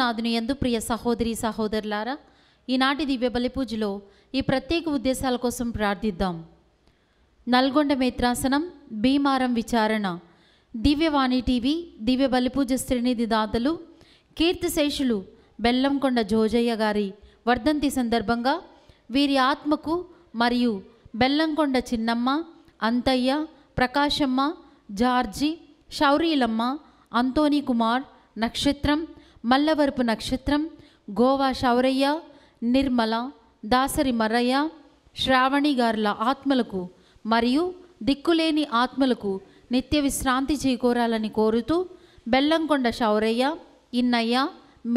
క్రీస్తునాథుని యందు ప్రియ సహోదరి సహోదరులారా, ఈనాటి దివ్య బలి పూజలో ఈ ప్రత్యేక ఉద్దేశాల కోసం ప్రార్థిద్దాం. నల్గొండ మేత్రాసనం, భీమారం విచారణ, దివ్యవాణి టీవీ, దివ్య బలి పూజ శ్రేణిధి దాతలు కీర్తిశేషులు బెల్లంకొండ జోజయ్య గారి వర్ధంతి సందర్భంగా వీరి ఆత్మకు మరియు బెల్లంకొండ చిన్నమ్మ, అంతయ్య, ప్రకాశమ్మ, జార్జి, శౌరీలమ్మ, అంతోని కుమార్, నక్షత్రం, మల్లవరపు నక్షత్రం, గోవా శౌరయ్య, నిర్మల, దాసరి మర్రయ్య, శ్రావణి గారుల ఆత్మలకు మరియు దిక్కులేని ఆత్మలకు నిత్య విశ్రాంతి చేకూరాలని కోరుతూ బెల్లంకొండ శౌరయ్య, ఇన్నయ్య,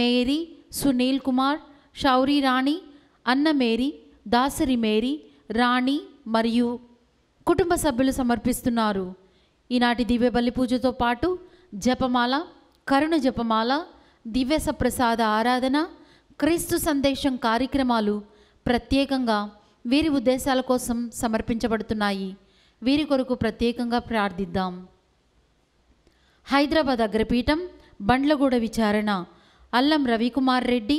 మేరీ, సునీల్ కుమార్, శౌరీ రాణి, అన్న మేరీ, దాసరి మేరీ, రాణి మరియు కుటుంబ సభ్యులు సమర్పిస్తున్నారు. ఈనాటి దివ్య బలి పూజతో పాటు జపమాల, కరుణ జపమాల, దివ్య సప్రసాద ఆరాధన, క్రీస్తు సందేశం కార్యక్రమాలు ప్రత్యేకంగా వీరి ఉద్దేశాల కోసం సమర్పించబడుతున్నాయి. వీరి కొరకు ప్రత్యేకంగా ప్రార్థిద్దాం. హైదరాబాద్ అగ్రపీఠం, బండ్లగూడ విచారణ, అల్లం రవికుమార్ రెడ్డి,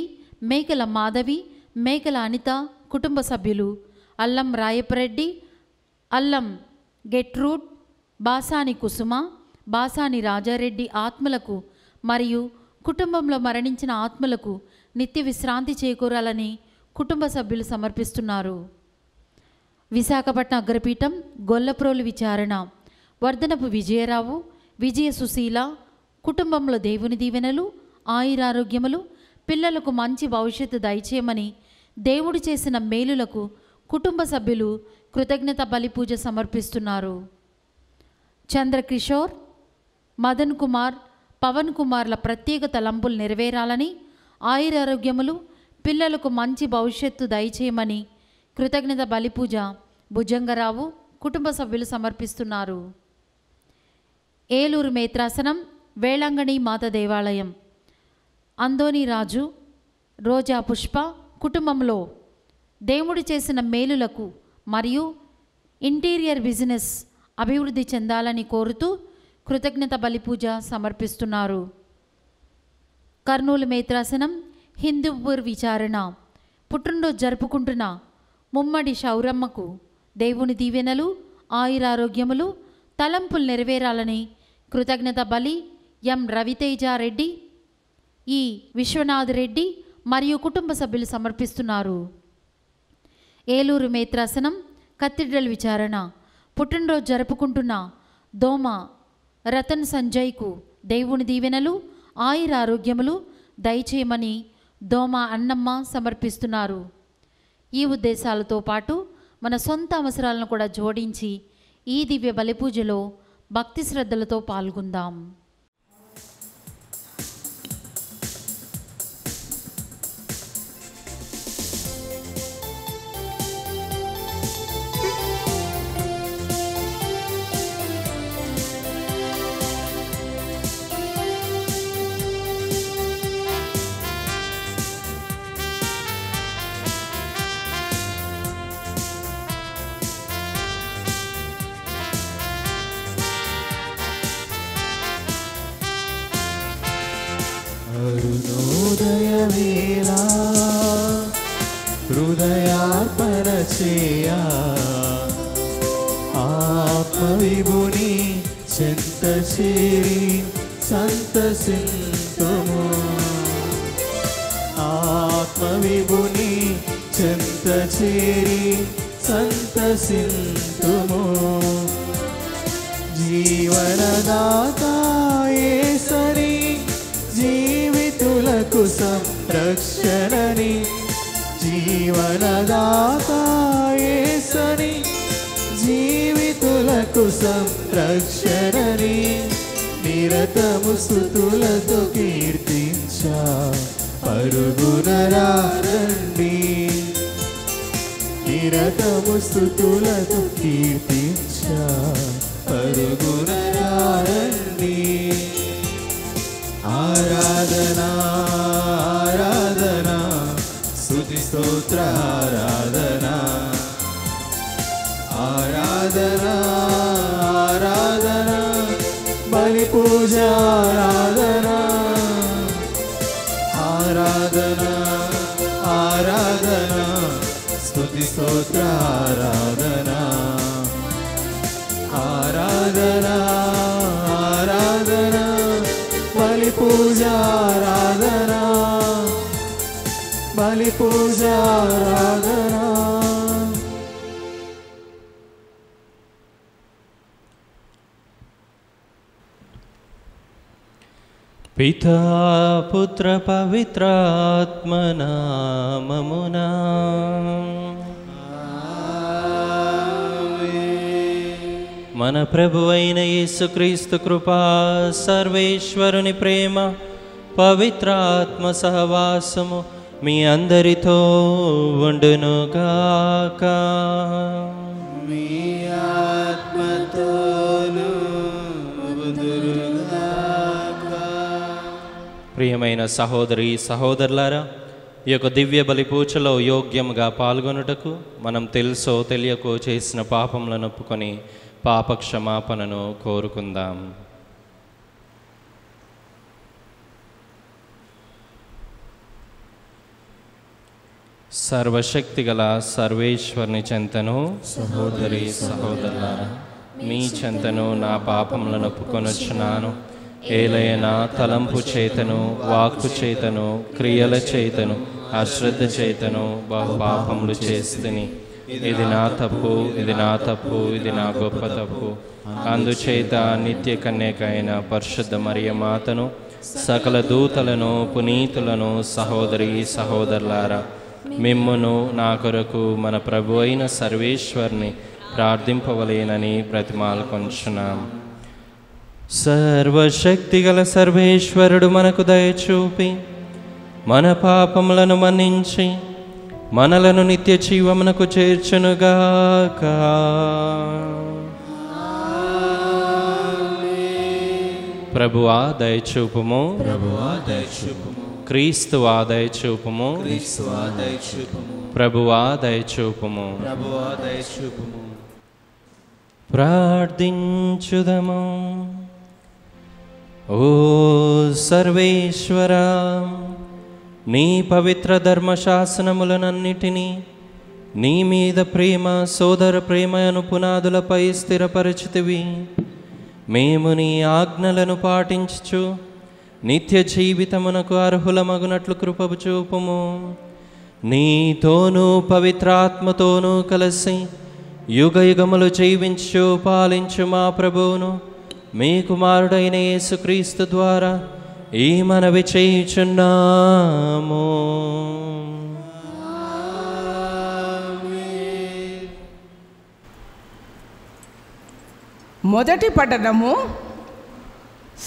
మేకల మాధవి, మేకల అనిత కుటుంబ సభ్యులు, అల్లం రాయపరెడ్డి, అల్లం గెట్రూడ్, బాసాని కుసుమ, బాసాని రాజారెడ్డి ఆత్మలకు మరియు కుటుంబంలో మరణించిన ఆత్మలకు నిత్య విశ్రాంతి చేకూరాలని కుటుంబ సభ్యులు సమర్పిస్తున్నారు. విశాఖపట్నం అగ్రపీఠం, గొల్లప్రోలు విచారణ, వర్ధనపు విజయరావు, విజయ సుశీల కుటుంబంలో దేవుని దీవెనలు, ఆయురారోగ్యములు, పిల్లలకు మంచి భవిష్యత్తు దయచేయమని దేవుడు చేసిన మేలులకు కుటుంబ సభ్యులు కృతజ్ఞత బలి పూజ సమర్పిస్తున్నారు. చంద్రకిషోర్, మదన్ కుమార్, పవన్ కుమార్ల ప్రత్యేక తలంపులు నెరవేరాలని, ఆయురారోగ్యములు, పిల్లలకు మంచి భవిష్యత్తు దయచేయమని కృతజ్ఞత బలి పూజ భుజంగరావు కుటుంబ సభ్యులు సమర్పిస్తున్నారు. ఏలూరు మేత్రాసనం, వేళంగణి మాత దేవాలయం, అందోని రాజు, రోజా పుష్ప కుటుంబంలో దేవుడు చేసిన మేలులకు మరియు ఇంటీరియర్ బిజినెస్ అభివృద్ధి చెందాలని కోరుతూ కృతజ్ఞత బలి పూజ సమర్పిస్తున్నారు. కర్నూలు మేత్రాసనం, హిందూపూర్ విచారణ, పుట్టినరోజు జరుపుకుంటున్న ముమ్మడి శౌరమ్మకు దేవుని దీవెనలు, ఆయురారోగ్యములు, తలంపులు నెరవేరాలని కృతజ్ఞత బలి ఎం రవితేజారెడ్డి, ఈ విశ్వనాథ్ రెడ్డి మరియు కుటుంబ సభ్యులు సమర్పిస్తున్నారు. ఏలూరు మేత్రాసనం, కథీడ్రల్ విచారణ, పుట్టినరోజు జరుపుకుంటున్న దోమ రతన్ సంజయ్కు దేవుని దీవెనలు, ఆయురారోగ్యములు దయచేయమని దోమ అన్నమ్మ సమర్పిస్తున్నారు. ఈ ఉద్దేశాలతో పాటు మన సొంత అవసరాలను కూడా జోడించి ఈ దివ్య బలి పూజలో భక్తి శ్రద్ధలతో పాల్గొందాం. అరుణోదయ వేళ హృదయార్పణ చేయ ఆత్మవిభుని చెంత చేరి సంతసింతుము, ఆత్మవిభుని చెంత చేరి సంతసింతుము. జీవనదాత యేసని జీవితులకు సంరక్షణని, జీవనదాత యేసని జీవితులకు సంరక్షణని నిరతము స్తుతులతో కీర్తించ పరుగున రండి, నిరతము స్తుతులతో కీర్తించ పరుగున రండి. ఆరాధనా ఆరాధనా స్తుతి స్తోత్ర ఆరాధనా, ఆరాధనా ఆరాధనా బలి పూజ ఆరాధనా, ఆరాధన స్తుతి స్తోత్ర ఆరాధన ఆరాధన ఆరాధన బలి పూజ ఆరాధన బలి పూజ ఆరాధన పితా పుత్ర పవిత్రాత్మ నామమునా మన ప్రభు అయిన యేసుక్రీస్తు కృపా సర్వేశ్వరుని ప్రేమ పవిత్రాత్మ సహవాసము మీ అందరితో ఉండునుగాక. మీ ఆత్మతోను ప్రియమైన సహోదరి సహోదరులారా, ఈ యొక్క దివ్య బలి పూజలో యోగ్యంగా పాల్గొనుటకు మనం తెలుసో తెలియకో చేసిన పాపములను ఒప్పుకొని పాప క్షమాపణను కోరుకుందాం. సర్వశక్తిగల సర్వేశ్వరుని చెంతను సహోదరి సహోదరులారా, మీ చెంతను నా పాపములను ఒప్పుకొనొచ్చున్నాను. ఏలైనా తలంపు చేతను, వాక్కు చేతను, క్రియల చేతను, అశ్రద్ధ చేతను బహు పాపములు చేస్తుని. ఇది నా తప్పు, ఇది నా తప్పు, ఇది నా గొప్ప తప్పు. అందుచేత నిత్య కన్యకైన పరిశుద్ధ మరియ మాతను, సకల దూతలను, పునీతులను, సహోదరి సహోదరులారా, మిమ్మును నా కొరకు మన ప్రభు అయిన సర్వేశ్వరుని ప్రార్థింపవలేనని బ్రతిమాలుకొంచున్నాం. సర్వశక్తిగల సర్వేశ్వరుడు మనకు దయచూపి మన పాపములను మన్నించి మనలను నిత్య జీవమునకు చేర్చునుగాక. ప్రభువా దయచూపుము, ప్రభువా దయచూపుము, క్రీస్తువా దయచూపుము, క్రీస్తువా దయచూపుము, ప్రభువా దయచూపుము, ప్రభువా దయచూపుము. ప్రార్థించుదము. ఓ సర్వేశ్వరా, నీ పవిత్ర ధర్మశాసనములనన్నిటినీ నీ మీద ప్రేమ, సోదర ప్రేమను పునాదులపై స్థిరపరచితివి. మేము నీ ఆజ్ఞలను పాటించుచు నిత్య జీవితమునకు అర్హులమగునట్లు కృప చూపుము. నీతోనూ పవిత్రాత్మతోనూ కలిసి యుగ యుగములు జీవించు పాలించు మా ప్రభువును, మీ కుమారుడైన యేసుక్రీస్తు ద్వారా ఈ మనవి చేయుచున్నాము. మొదటి పఠనము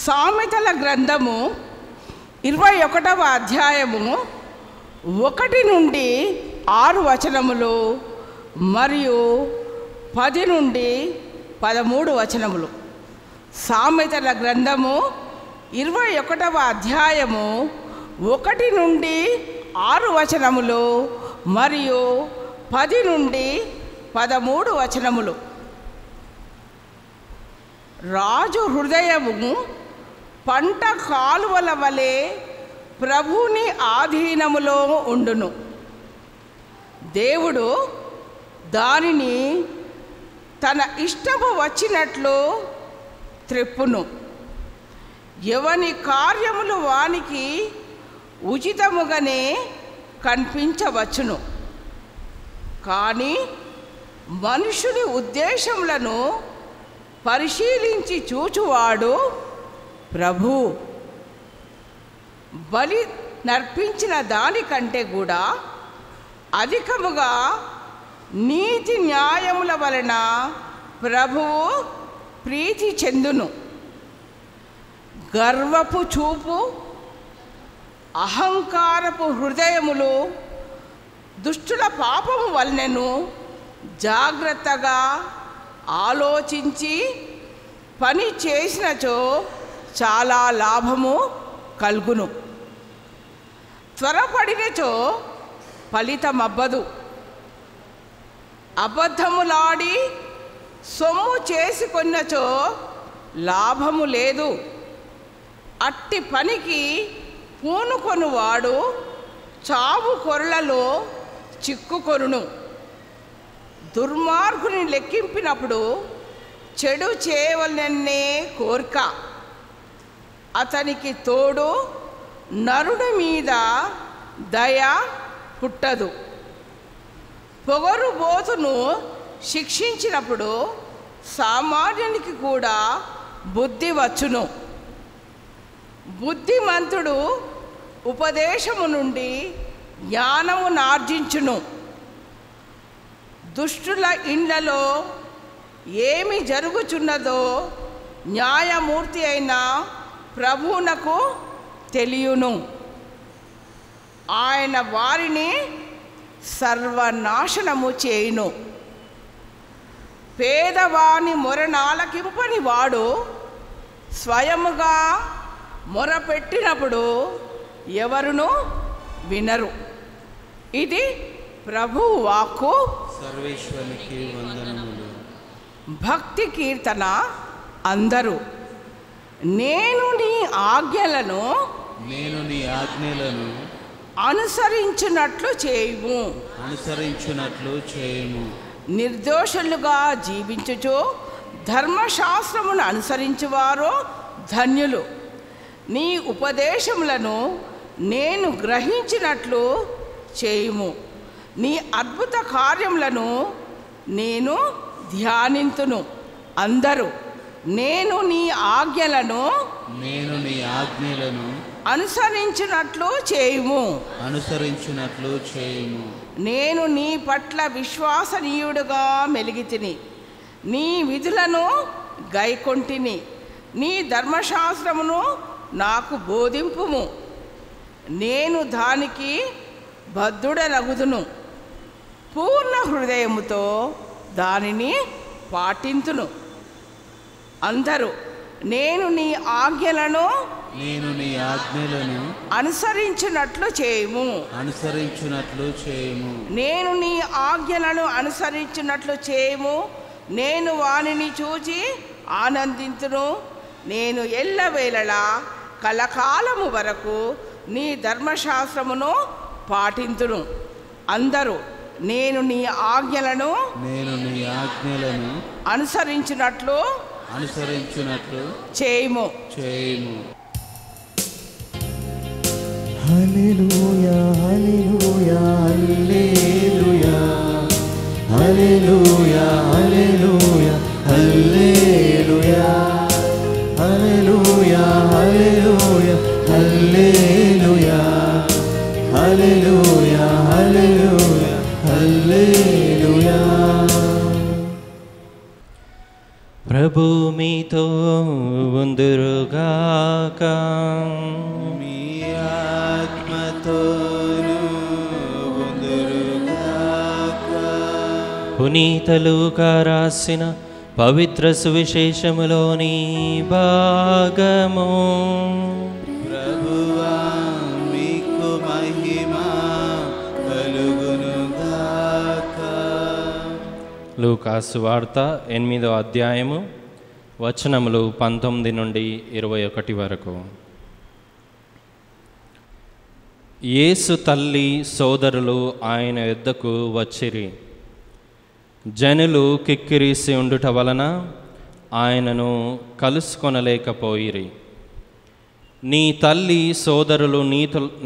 సామెతల గ్రంథము 21వ అధ్యాయము 1 నుండి 6 వచనములు మరియు 10 నుండి 13 వచనములు. సామెతల గ్రంథము 21వ అధ్యాయము 1 నుండి 6 వచనములు మరియు 10 నుండి 13 వచనములు. రాజు హృదయము పంట కాలువల వలె ప్రభుని ఆధీనములో ఉండును. దేవుడు దానిని తన ఇష్టము వచ్చినట్లు త్రెప్పును. ఎవని కార్యములు వానికి ఉచితముగానే కనిపించవచ్చును, కానీ మనుషుని ఉద్దేశములను పరిశీలించి చూచువాడు ప్రభు. బలి నర్పించిన దానికంటే కూడా అధికముగా నీతి న్యాయముల వలన ప్రభువు ప్రీతి చెందును. గర్వపు చూపు, అహంకారపు హృదయములు దుష్టుల పాపము వలనను జాగ్రత్తగా ఆలోచించి పని చేసినచో చాలా లాభము కలుగును. త్వరపడినచో ఫలితమవ్వదు. అబద్ధములాడి సొమ్ము చేసుకొన్నచో లాభము లేదు. అట్టి పనికి పూనుకొనువాడు చావు కొరలలో చిక్కుకొనును. దుర్మార్గుని లెక్కింపినప్పుడు చెడు చేయవలననే కోరిక అతనికి తోడు నరుడి మీద దయ పుట్టదు. పొగరుబోతును శిక్షించినప్పుడు సామాన్యునికి కూడా బుద్ధి వచ్చును. బుద్ధిమంతుడు ఉపదేశము నుండి జ్ఞానము నార్జించును. దుష్టుల ఇండ్లలో ఏమి జరుగుచున్నదో న్యాయమూర్తి అయిన ప్రభువునకు తెలియను. ఆయన వారిని సర్వనాశనము చేయును. పేదవాని మొరనాలకింపని వాడు స్వయముగా మొరపెట్టినప్పుడు ఎవరును వినరు. ఇది ప్రభువు వాక్కు. సర్వేశ్వరునికి వందనములు. భక్తి కీర్తన అందరూ. నేను నీ ఆజ్ఞలను అనుసరించినట్లు చేయుము. నిర్దోషులుగా జీవించుచు ధర్మశాస్త్రమును అనుసరించువారు ధన్యులు. నీ ఉపదేశములను నేను గ్రహించినట్లు చేయుము. నీ అద్భుత కార్యములను నేను ధ్యానింతును. అందరూ నేను నీ ఆజ్ఞలను అనుసరించినట్లు చేయుము. నేను నీ పట్ల విశ్వాసనీయుడుగా మెలిగితిని. నీ విధులను గైకొంటిని. నీ ధర్మశాస్త్రమును నాకు బోధింపుము. నేను దానికి బద్ధుడనగుదును. పూర్ణ హృదయముతో దానిని పాటింతును. అందరూ నేను నీ ఆజ్ఞలను అనుసరించినట్లు చేయుము. నేను నీ ఆజ్ఞలను అనుసరించినట్లు చేయుము. నేను వానిని చూచి ఆనందింతును. నేను ఎల్లవేళలా కలకాలము వరకు నీ ధర్మశాస్త్రమును పాటింతును. అందరూ నేను నీ ఆజ్ఞలను అనుసరించినట్లు చేయుము. హల్లెలూయా హల్లెలూయా హల్లెలూయా హల్లెలూయా హల్లెలూయా హల్లెలూయా హల్లెలూయా హల్లెలూయా హల్లెలూయా హల్లెలూయా హల్లెలూయా హల్లెలూయా. ప్రభు మీతో ఉందురుగాక. మీ ఆత్మతోను ఉందురుగాక. పునీత లూకా రాసిన పవిత్ర సువిశేషములోని భాగము. ప్రభువా మీకు మహిమ కలుగునుగాక. లూకా సువార్త 8వ అధ్యాయము వచనములు 19 నుండి 21 వరకు. యేసు తల్లి సోదరులు ఆయన యొద్దకు వచ్చిరి. జనులు కిక్కిరిసి ఉండుట వలన ఆయనను కలుసుకొనలేకపోయిరి. నీ తల్లి సోదరులు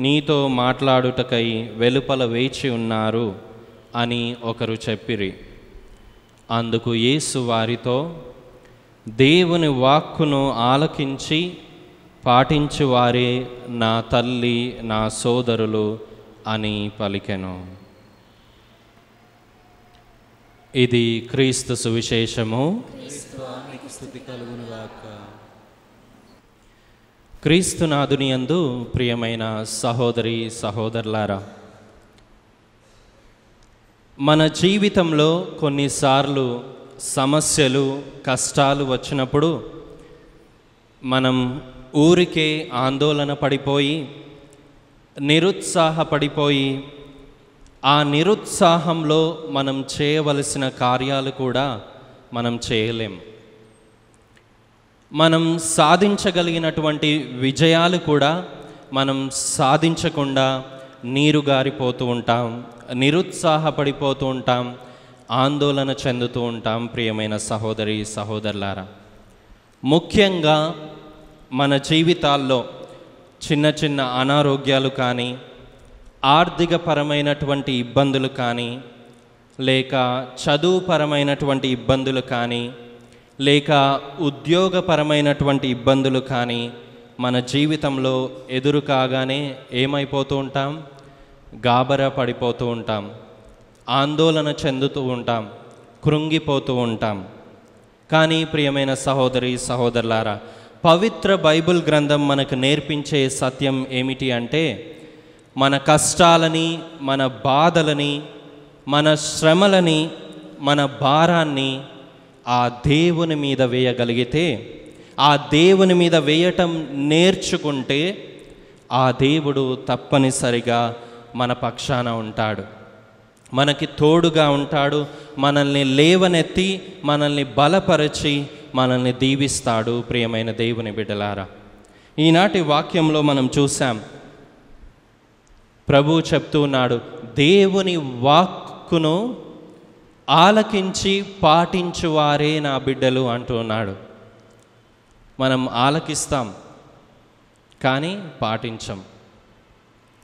నీతో మాట్లాడుటకై వెలుపల వేచి ఉన్నారు అని ఒకరు చెప్పిరి. అందుకు యేసు వారితో, దేవుని వాక్కును ఆలకించి పాటించువారే నా తల్లి నా సోదరులు అని పలికెను. ఇది క్రీస్తు సువిశేషము. క్రీస్తునాథుని యందు ప్రియమైన సహోదరి సహోదరులారా, మన జీవితంలో కొన్నిసార్లు సమస్యలు కష్టాలు వచ్చినప్పుడు మనం ఊరికే ఆందోళన పడిపోయి నిరుత్సాహపడిపోయి ఆ నిరుత్సాహంలో మనం చేయవలసిన కార్యాలు కూడా మనం చేయలేం. మనం సాధించగలిగినటువంటి విజయాలు కూడా మనం సాధించకుండా నీరుగారిపోతూ ఉంటాం, నిరుత్సాహపడిపోతూ ఉంటాం, ఆందోళన చెందుతూ ఉంటాం. ప్రియమైన సహోదరి సహోదరులారా, ముఖ్యంగా మన జీవితాల్లో చిన్న చిన్న అనారోగ్యాలు కానీ, ఆర్థికపరమైనటువంటి ఇబ్బందులు కానీ, లేక చదువుపరమైనటువంటి ఇబ్బందులు కానీ, లేక ఉద్యోగపరమైనటువంటి ఇబ్బందులు కానీ మన జీవితంలో ఎదురు కాగానే ఏమైపోతూ ఉంటాం? గాబరా పడిపోతూ ఉంటాం, ఆందోళన చెందుతూ ఉంటాం, కృంగిపోతూ ఉంటాం. కానీ ప్రియమైన సహోదరి సహోదరులారా, పవిత్ర బైబిల్ గ్రంథం మనకు నేర్పించే సత్యం ఏమిటి అంటే, మన కష్టాలని, మన బాధలని, మన శ్రమలని, మన భారాన్ని ఆ దేవుని మీద వేయగలిగితే, ఆ దేవుని మీద వేయటం నేర్చుకుంటే ఆ దేవుడు తప్పనిసరిగా మన పక్షాన ఉంటాడు, మనకి తోడుగా ఉంటాడు, మనల్ని లేవనెత్తి మనల్ని బలపరిచి మనల్ని దీవిస్తాడు. ప్రియమైన దేవుని బిడ్డలారా, ఈనాటి వాక్యంలో మనం చూసాం, ప్రభువు చెప్తూ ఉన్నాడు, దేవుని వాక్కును ఆలకించి పాటించువారే నా బిడ్డలు అంటున్నాడు. మనం ఆలకిస్తాం కానీ పాటించం.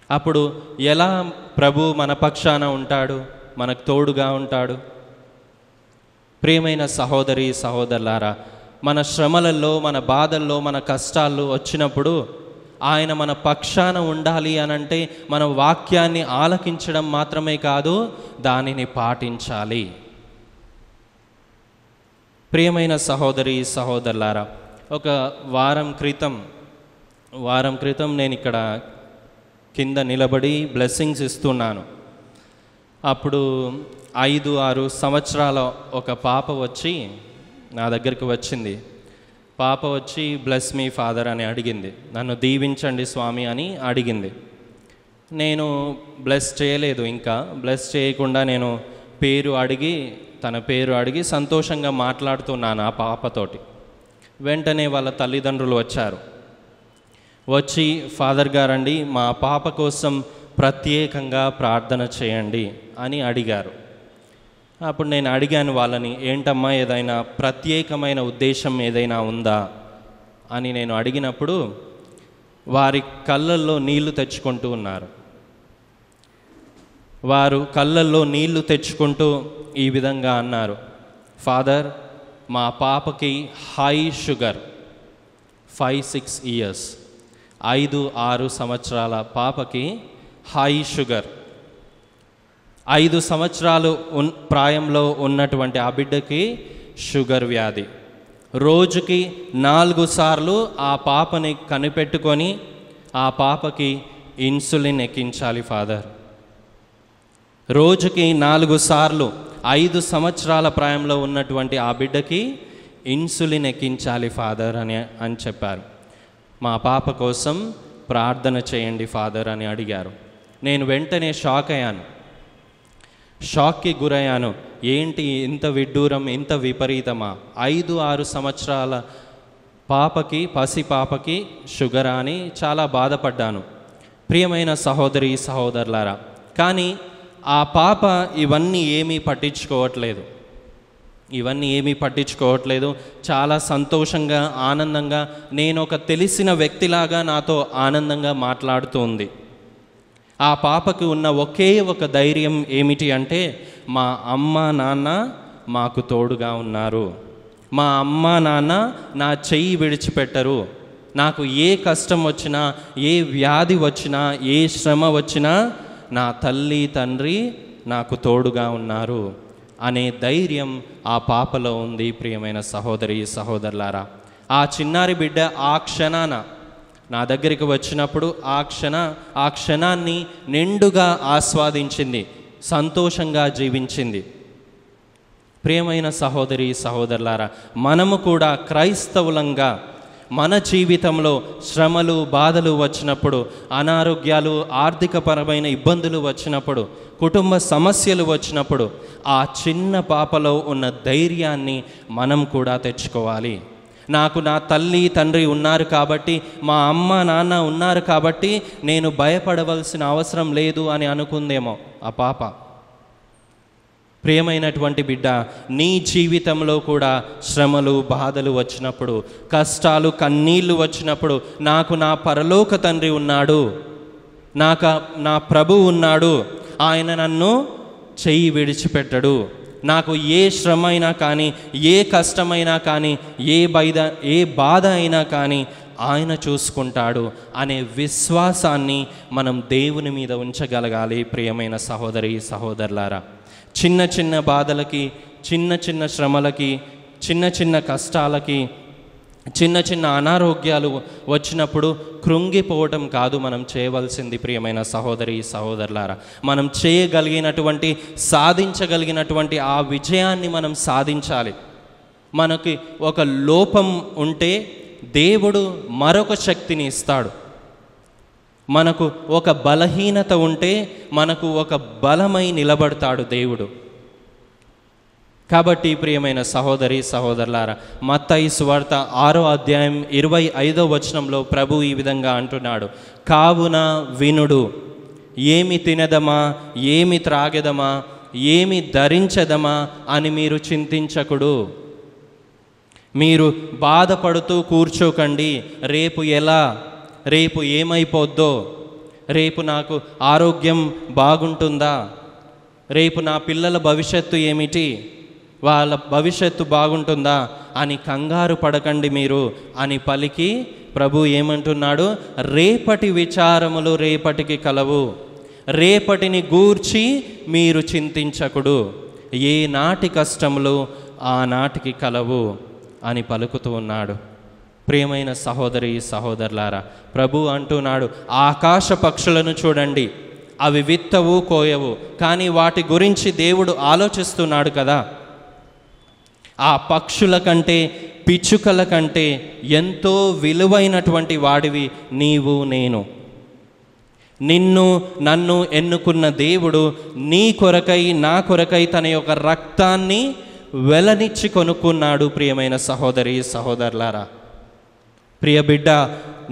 అప్పుడు ఎలా ప్రభు మన పక్షాన ఉంటాడు, మనకు తోడుగా ఉంటాడు? ప్రియమైన సహోదరి సహోదరులారా, మన శ్రమలలో, మన బాధల్లో, మన కష్టాల్లో వచ్చినప్పుడు ఆయన మన పక్షాన ఉండాలి అనంటే మన వాక్యాన్ని ఆలకించడం మాత్రమే కాదు, దానిని పాటించాలి. ప్రియమైన సహోదరి సహోదరులారా, ఒక వారం క్రితం నేను ఇక్కడ కింద నిలబడి బ్లెస్సింగ్స్ ఇస్తున్నాను. అప్పుడు 5-6 సంవత్సరాల ఒక పాప వచ్చి నా దగ్గరికి వచ్చింది. పాప వచ్చి బ్లెస్ మీ ఫాదర్ అని అడిగింది, నన్ను దీవించండి స్వామి అని అడిగింది. నేను బ్లెస్ చేయలేదు, ఇంకా బ్లెస్ చేయకుండా నేను తన పేరు అడిగి సంతోషంగా మాట్లాడుతున్నాను ఆ పాపతోటి. వెంటనే వాళ్ళ తల్లిదండ్రులు వచ్చారు. వచ్చి, ఫాదర్ గారండి, మా పాప కోసం ప్రత్యేకంగా ప్రార్థన చేయండి అని అడిగారు. అప్పుడు నేను అడిగాను వాళ్ళని, ఏంటమ్మా, ఏదైనా ప్రత్యేకమైన ఉద్దేశం ఏదైనా ఉందా అని నేను అడిగినప్పుడు వారి కళ్ళల్లో నీళ్లు తెచ్చుకుంటూ ఉన్నారు. వారు కళ్ళల్లో నీళ్లు తెచ్చుకుంటూ ఈ విధంగా అన్నారు, ఫాదర్, మా పాపకి హై షుగర్, 5-6 ఇయర్స్, 5-6 సంవత్సరాల పాపకి హై షుగర్. 5 సంవత్సరాలు ప్రాయంలో ఉన్నటువంటి ఆ బిడ్డకి షుగర్ వ్యాధి. రోజుకి 4 సార్లు ఆ పాపని కనిపెట్టుకొని ఆ పాపకి ఇన్సులిన్ ఎక్కించాలి ఫాదర్. రోజుకి 4 సార్లు 5 సంవత్సరాల ప్రాయంలో ఉన్నటువంటి ఆ బిడ్డకి ఇన్సులిన్ ఎక్కించాలి ఫాదర్ అని చెప్పారు. మా పాప కోసం ప్రార్థన చేయండి ఫాదర్ అని అడిగారు. నేను వెంటనే షాక్కి గురయ్యాను. ఏంటి ఇంత విడ్డూరం, ఇంత విపరీతమా? 5-6 సంవత్సరాల పాపకి, పసి పాపకి షుగర్ అని చాలా బాధపడ్డాను. ప్రియమైన సహోదరి సహోదరులారా, కానీ ఆ పాప ఇవన్నీ ఏమీ పట్టించుకోవట్లేదు. చాలా సంతోషంగా, ఆనందంగా, నేను ఒక తెలిసిన వ్యక్తిలాగా నాతో ఆనందంగా మాట్లాడుతూ ఉంది. ఆ పాపకు ఉన్న ఒకే ఒక ధైర్యం ఏమిటి అంటే, మా అమ్మ నాన్న మాకు తోడుగా ఉన్నారు, మా అమ్మ నాన్న నా చెయ్యి విడిచిపెట్టరు, నాకు ఏ కష్టం వచ్చినా, ఏ వ్యాధి వచ్చినా, ఏ శ్రమ వచ్చినా నా తల్లి తండ్రి నాకు తోడుగా ఉన్నారు అనే ధైర్యం ఆ పాపలో ఉంది. ప్రియమైన సహోదరి సహోదరులారా, ఆ చిన్నారి బిడ్డ ఆ క్షణాన నా దగ్గరికి వచ్చినప్పుడు ఆ క్షణాన్ని నిండుగా ఆస్వాదించింది, సంతోషంగా జీవించింది. ప్రియమైన సహోదరి సహోదరులారా, మనము కూడా క్రైస్తవులంగా మన జీవితంలో శ్రమలు, బాధలు వచ్చినప్పుడు, అనారోగ్యాలు, ఆర్థికపరమైన ఇబ్బందులు వచ్చినప్పుడు, కుటుంబ సమస్యలు వచ్చినప్పుడు ఆ చిన్న పాపలో ఉన్న ధైర్యాన్ని మనం కూడా తెచ్చుకోవాలి. నాకు నా తల్లి తండ్రి ఉన్నారు కాబట్టి, మా అమ్మ నాన్న ఉన్నారు కాబట్టి నేను భయపడవలసిన అవసరం లేదు అని అనుకుందేమో ఆ పాప. ప్రియమైనటువంటి బిడ్డ, నీ జీవితంలో కూడా శ్రమలు బాధలు వచ్చినప్పుడు, కష్టాలు కన్నీళ్లు వచ్చినప్పుడు, నాకు నా పరలోక తండ్రి ఉన్నాడు, నా ప్రభు ఉన్నాడు, ఆయన నన్ను చెయ్యి విడిచిపెట్టడు, నాకు ఏ శ్రమ అయినా కానీ, ఏ కష్టమైనా కానీ, ఏ బాధ అయినా కానీ ఆయన చూసుకుంటాడు అనే విశ్వాసాన్ని మనం దేవుని మీద ఉంచగలగాలి. ప్రియమైన సహోదరి సహోదరులారా, చిన్న చిన్న బాధలకి, చిన్న చిన్న శ్రమలకి, చిన్న చిన్న కష్టాలకి, చిన్న చిన్న అనారోగ్యాలు వచ్చినప్పుడు కృంగిపోవటం కాదు మనం చేయవలసింది. ప్రియమైన సహోదరి సహోదరులారా, మనం చేయగలిగినటువంటి, సాధించగలిగినటువంటి ఆ విజయాన్ని మనం సాధించాలి. మనకి ఒక లోపం ఉంటే దేవుడు మరొక శక్తిని ఇస్తాడు. మనకు ఒక బలహీనత ఉంటే మనకు ఒక బలమై నిలబడతాడు దేవుడు. కాబట్టి ప్రియమైన సహోదరి సహోదరులారా, మత్తయి సువార్త 6వ అధ్యాయం 25వ వచనంలో ప్రభు ఈ విధంగా అంటున్నాడు, కావున వినుడు, ఏమి తినదమా, ఏమి త్రాగెదమా, ఏమి ధరించదమా అని మీరు చింతించకుడు. మీరు బాధపడుతూ కూర్చోకండి, రేపు ఎలా, రేపు ఏమైపోద్దో, రేపు నాకు ఆరోగ్యం బాగుంటుందా, రేపు నా పిల్లల భవిష్యత్తు ఏమిటి, వాళ్ళ భవిష్యత్తు బాగుంటుందా అని కంగారు పడకండి మీరు అని పలికి ప్రభు ఏమంటున్నాడు, రేపటి విచారములు రేపటికి కలవు, రేపటిని గూర్చి మీరు చింతించకుడు, ఏ నాటి కష్టములు ఆనాటికి కలవు అని పలుకుతూ ఉన్నాడు. ప్రియమైన సహోదరి సహోదరులారా, ప్రభు అంటున్నాడు, ఆకాశ పక్షులను చూడండి, అవి విత్తవు కోయవు, కానీ వాటి గురించి దేవుడు ఆలోచిస్తున్నాడు కదా. ఆ పక్షుల కంటే, పిచ్చుకల కంటే ఎంతో విలువైనటువంటి వాడివి నీవు నేను. నిన్ను నన్ను ఎన్నుకున్న దేవుడు నీ కొరకై నా కొరకై తన యొక్క రక్తాన్ని వెలనిచ్చి కొనుక్కున్నాడు. ప్రియమైన సహోదరి సహోదరులారా, ప్రియ బిడ్డ,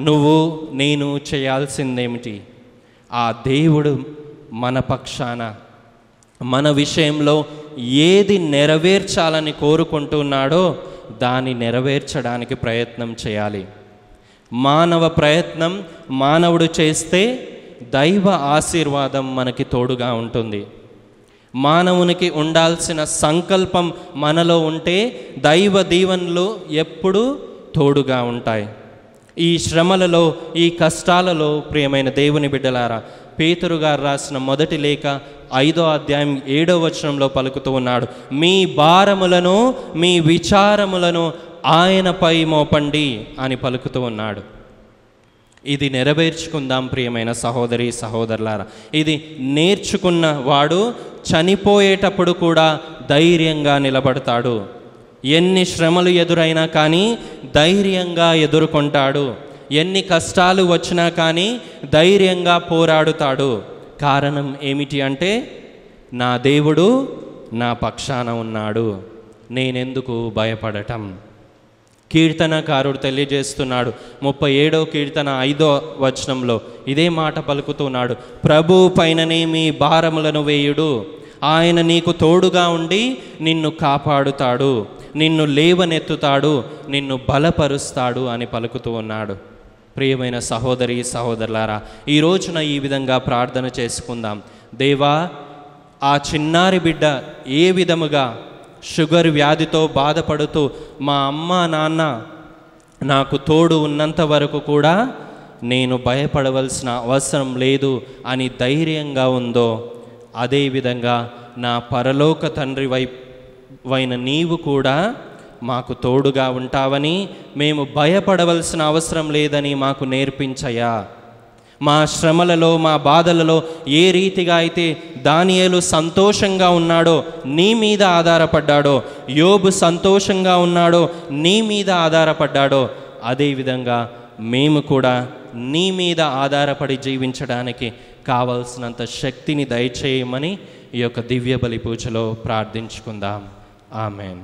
నువ్వు నేను చేయాల్సిందేమిటి? ఆ దేవుడు మన పక్షాన, మన విషయంలో ఏది నెరవేర్చాలని కోరుకుంటున్నాడో దాన్ని నెరవేర్చడానికి ప్రయత్నం చేయాలి. మానవ ప్రయత్నం మానవుడు చేస్తే దైవ ఆశీర్వాదం మనకి తోడుగా ఉంటుంది. మానవునికి ఉండాల్సిన సంకల్పం మనలో ఉంటే దైవ దీవెనలు ఎప్పుడూ తోడుగా ఉంటాయి. ఈ శ్రమలలో, ఈ కష్టాలలో ప్రియమైన దేవుని బిడ్డలారా, పేతురు గారు రాసిన మొదటి లేఖ 5వ అధ్యాయం 7వ వచనంలో పలుకుతూ ఉన్నాడు, మీ భారములను, మీ విచారములను ఆయనపై మోపండి అని పలుకుతూ ఉన్నాడు. ఇది నెరవేర్చుకుందాం ప్రియమైన సహోదరి సహోదరులారా. ఇది నేర్చుకున్న వాడు చనిపోయేటప్పుడు కూడా ధైర్యంగా నిలబడతాడు. ఎన్ని శ్రమలు ఎదురైనా కానీ ధైర్యంగా ఎదుర్కొంటాడు. ఎన్ని కష్టాలు వచ్చినా కానీ ధైర్యంగా పోరాడుతాడు. కారణం ఏమిటి అంటే, నా దేవుడు నా పక్షాన ఉన్నాడు, నేనెందుకు భయపడటం. కీర్తనకారుడు తెలియజేస్తున్నాడు 37వ కీర్తన 5వ వచనంలో ఇదే మాట పలుకుతున్నాడు, ప్రభు పైననే మీ భారములను వేయుడు, ఆయన నీకు తోడుగా ఉండి నిన్ను కాపాడుతాడు, నిన్ను లేవనెత్తుతాడు, నిన్ను బలపరుస్తాడు అని పలుకుతూ ఉన్నాడు. ప్రియమైన సహోదరి సహోదరులారా, ఈ రోజున ఈ విధంగా ప్రార్థన చేసుకుందాం. దేవా, ఆ చిన్నారి బిడ్డ ఏ విధముగా షుగర్ వ్యాధితో బాధపడుతూ మా అమ్మ నాన్న నాకు తోడు ఉన్నంత వరకు కూడా నేను భయపడవలసిన అవసరం లేదు అని ధైర్యంగా ఉందో, అదేవిధంగా నా పరలోక తండ్రి వైన నీవు కూడా మాకు తోడుగా ఉంటావని, మేము భయపడవలసిన అవసరం లేదని మాకు నేర్పించయ్యా. మా శ్రమలలో, మా బాధలలో ఏ రీతిగా అయితే దానియేలు సంతోషంగా ఉన్నాడో, నీ మీద ఆధారపడ్డాడో, యోబు సంతోషంగా ఉన్నాడో, నీ మీద ఆధారపడ్డాడో, అదేవిధంగా మేము కూడా నీ మీద ఆధారపడి జీవించడానికి కావలసినంత శక్తిని దయచేయమని ఈ యొక్క దివ్య బలి పూజలో ప్రార్థించుకుందాం. ఆమెన్.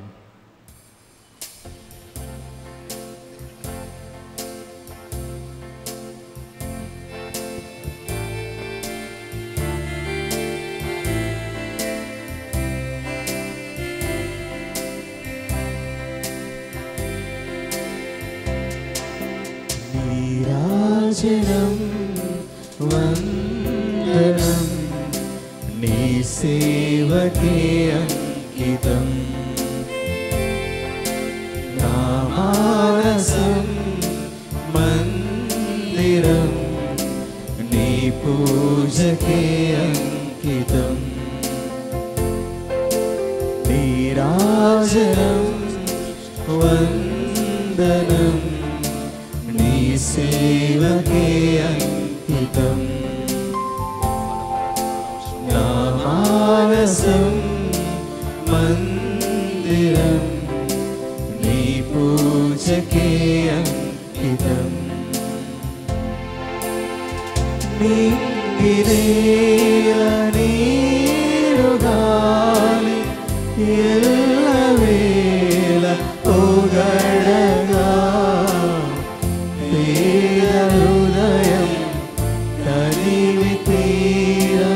నీరాజనం వందనం నీ సేవకే అంకితం నా మానసం మందిరం నీ పూజకే అంకితం నీరాజనం వందనం నీ సేవకే అంకితం నా మానసం మందిరం నీ పూజకే అంకితం నింగినేల నీరు గాలి ఎల్లవేళ పొగడగా పేద హృదయం తనివి తీరా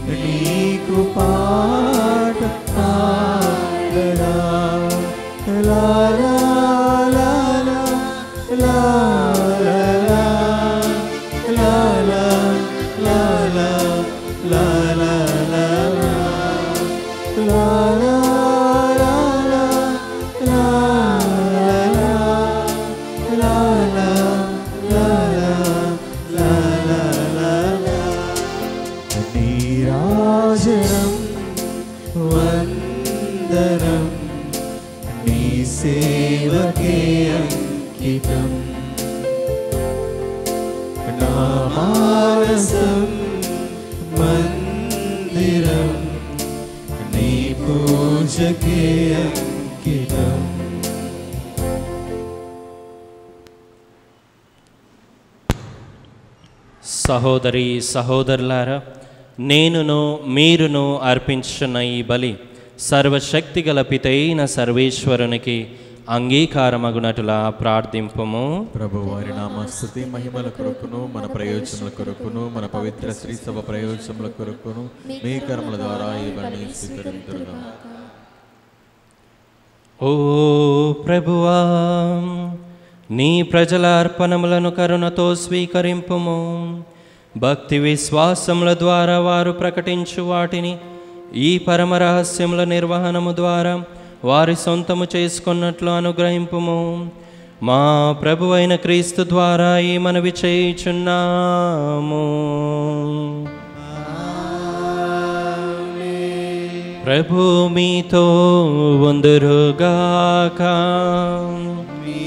నీకు పాట పాడగా లా లా లా లా లా లా లా లా లా లా లా లా లా లా నీరాజనం వందనం నీ సేవకే అంకితం నా మానసం మందిరం నీ పూజకే అంకితం సహోదరి సహోదరులారా, నేనును మీరును అర్పించున్న ఈ బలి సర్వశక్తిగల పితైన సర్వేశ్వరునికి అంగీకారమగునటులా ప్రార్థింపుము. ప్రభు వారి నామస్తుతి మహిమల కొరకును మన ప్రయోజనముల కొరకును మన పవిత్ర శ్రీ సభ ప్రయోజనముల కొరకును మీ కర్మల ద్వారా ఇవన్నీ స్వీకరింతురుగా. ఓ ప్రభువా, నీ ప్రజల అర్పణములను కరుణతో స్వీకరింపుము. భక్తి విశ్వాసముల ద్వారా వారు ప్రకటించు వాటిని ఈ పరమ రహస్యముల నిర్వహణము ద్వారా వారి సొంతము చేసుకున్నట్లు అనుగ్రహింపుము. మా ప్రభువైన క్రీస్తు ద్వారా ఈ మనవి చేయుచున్నాము. ప్రభు మీతో ఉందురుగాక. మీ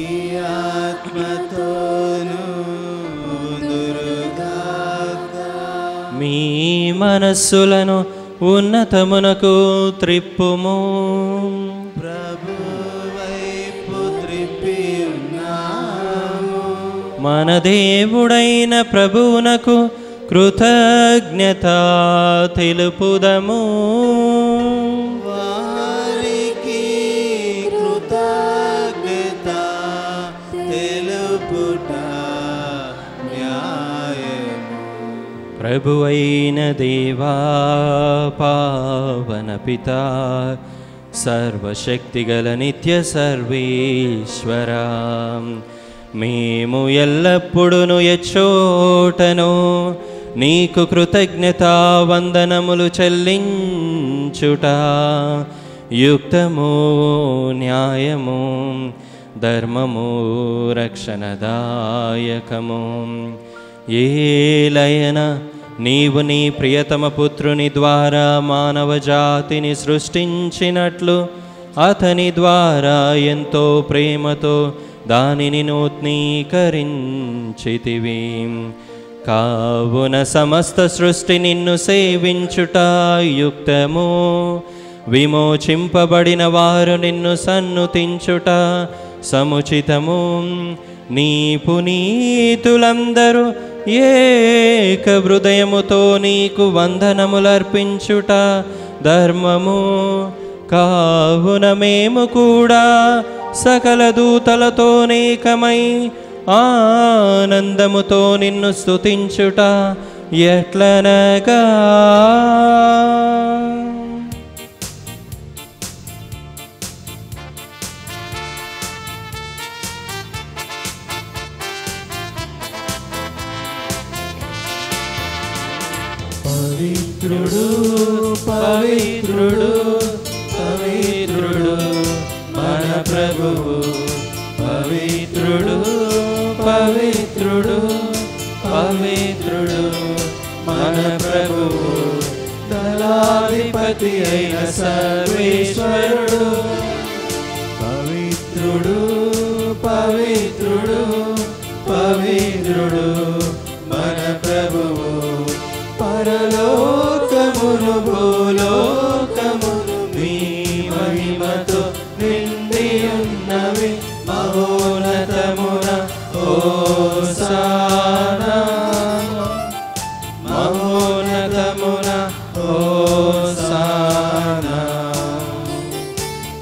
ఆత్మతోను ఉందురుగాక. మీ మనస్సులను ఉన్నతమునకు త్రిప్పుము. ప్రభు వైపు త్రిప్పి ఉన్నాము. మన దేవుడైన ప్రభువునకు కృతజ్ఞత తెలుపుదము. వారికి కృతజ్ఞత తెలుపుట న్యాయము. ప్రభువైన దేవా, పావన పితా, సర్వశక్తిగల నిత్య సర్వేశ్వరా, మేము ఎల్లప్పుడూ ఎచ్చోటను నీకు కృతజ్ఞతా వందనములు చెల్లించుట యుక్తము, న్యాయము, ధర్మము, రక్షణదాయకము. ఏలయన నీవు నీ ప్రియతమ పుత్రుని ద్వారా మానవ జాతిని సృష్టించినట్లు అతని ద్వారా ఎంతో ప్రేమతో దానిని నూతనీకరించితివి. కావున సమస్త సృష్టి నిన్ను సేవించుట యుక్తము. విమోచింపబడిన వారు నిన్ను సన్నుతించుట సముచితము. నీ పునీతులందరూ ఏక హృదయముతో నీకు వందనములర్పించుట ధర్మము. కావున మేము కూడా సకల దూతలతో నేకమై ఆనందముతో నిన్ను స్తుతించుట ఎట్లనగా, పవిత్రుడు పవిత్రుడు మన ప్రభువు పవిత్రుడు పవిత్రుడు పవిత్రుడు మన ప్రభువు దళాధిపతి అయిన సర్వేశ్వరుడు పవిత్రుడు పవిత్రుడు పవిత్రుడు మన ప్రభువు పరలోకమును భూలోకమును మీ మహిమతో నిండి ఉన్నవి మహోన్నతమున హోసానా మహోన్నతమున హోసానా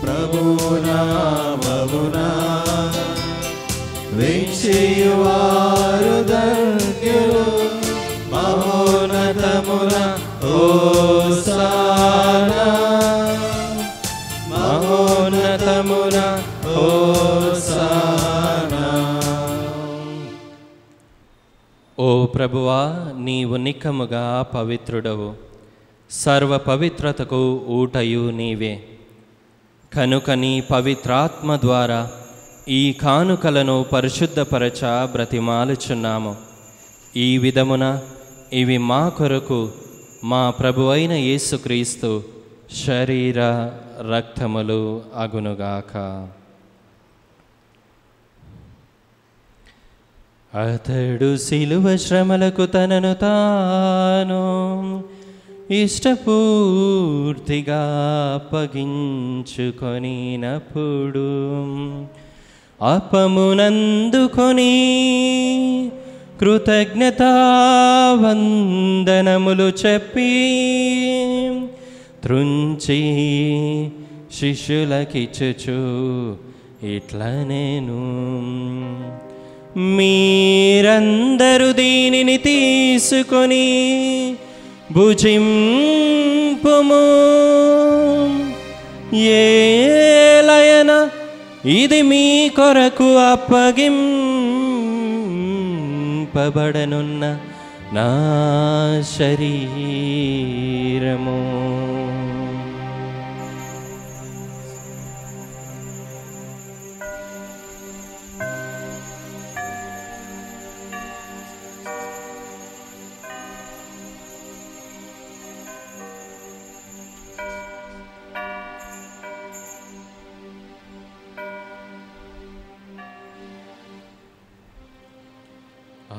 ప్రభునామమున వీక్షియువారు ధన్యులు మహోన్నతమున హోసానా మహోన్నతమున హోసానా. ఓ ప్రభువా, నీవు నిక్కముగా పవిత్రుడవు, సర్వ పవిత్రతకు ఊటయు నీవే. కనుక నీ పవిత్రాత్మ ద్వారా ఈ కానుకలను పరిశుద్ధపరచ బ్రతిమాలుచున్నాము. ఈ విధమున ఇవి మా కొరకు మా ప్రభువైన యేసుక్రీస్తు శరీర రక్తములు అగునుగాక. అతడు శిలువ శ్రమలకు తనను తాను ఇష్టపూర్తిగా అప్పగించుకొనినప్పుడు అపమునందుకొని కృతజ్ఞతావందనములు చెప్పి త్రుంచి శిష్యులకిచ్చుచు ఇట్లా నేను మీరందరూ దీనిని తీసుకొని భుజింపుము. ఏలయన ఇది మీ కొరకు అప్పగింపబడనున్న నా శరీరము.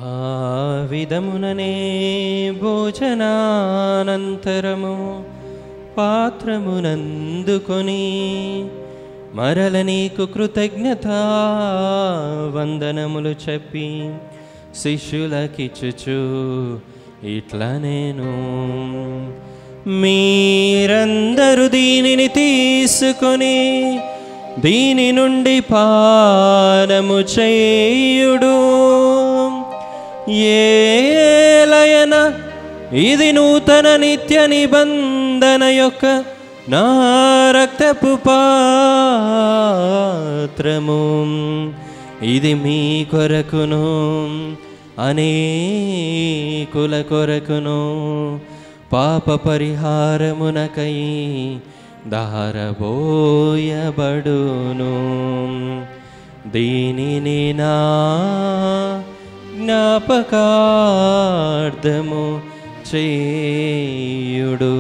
ఆ విధముననే భోజనానంతరము పాత్రమునందుకొని మరల నీకు కృతజ్ఞతా వందనములు చెప్పి శిష్యులకిచ్చుచు ఇట్లా నేను మీరందరూ దీనిని తీసుకొని దీని నుండి పానము చేయుడు. ఏలయన ఇది నూతన నిత్య నిబంధన యొక్క నా రక్తపు పాత్రము. ఇది మీ కొరకును అనేకుల కొరకును పాప పరిహారమునకై దారబోయబడును. దీనిని నా జ్ఞాపకార్థము చేయుడు.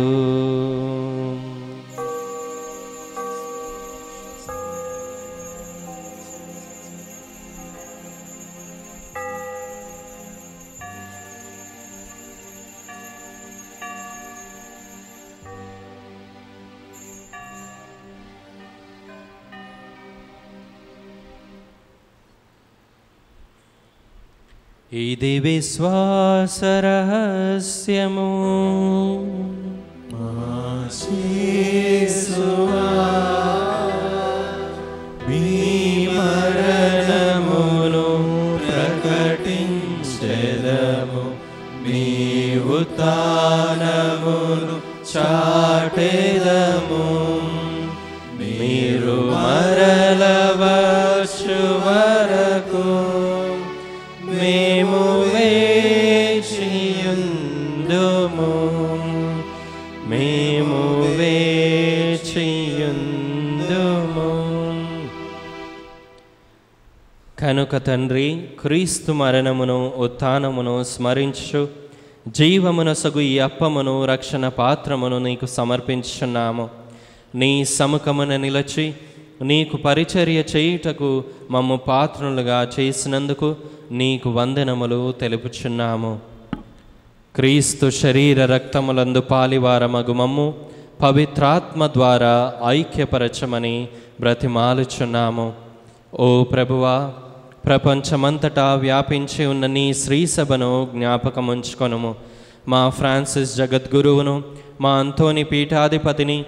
ఇది విశ్వాస రహస్యము. మీ మరణమును ప్రకటించెదము, మీ ఉత్థానమును చాటెదము. మీరు మరల వచ్చు వరకు మేము వేచియుందుము. మేము వేచియుందుము. కనుక తండ్రి, క్రీస్తు మరణమును ఉత్థానమును స్మరించు జీవమునసగు ఈ అప్పమును రక్షణ పాత్రమును నీకు సమర్పించుచున్నాము. నీ సముఖమున నిలచి నీకు పరిచర్య చేయుటకు మమ్ము పాత్రులుగా చేసినందుకు నీకు వందనములు తెలుపుచున్నాము. క్రీస్తు శరీర రక్తములందు పాలివారమగు మమ్ము పవిత్రాత్మ ద్వారా ఐక్యపరచమని బ్రతిమాలుచున్నాము. ఓ ప్రభువా, ప్రపంచమంతటా వ్యాపించి ఉన్న నీ శ్రీసభను జ్ఞాపకముంచుకొనుము. మా ఫ్రాన్సిస్ జగద్గురువును, మా అంతోని పీఠాధిపతిని,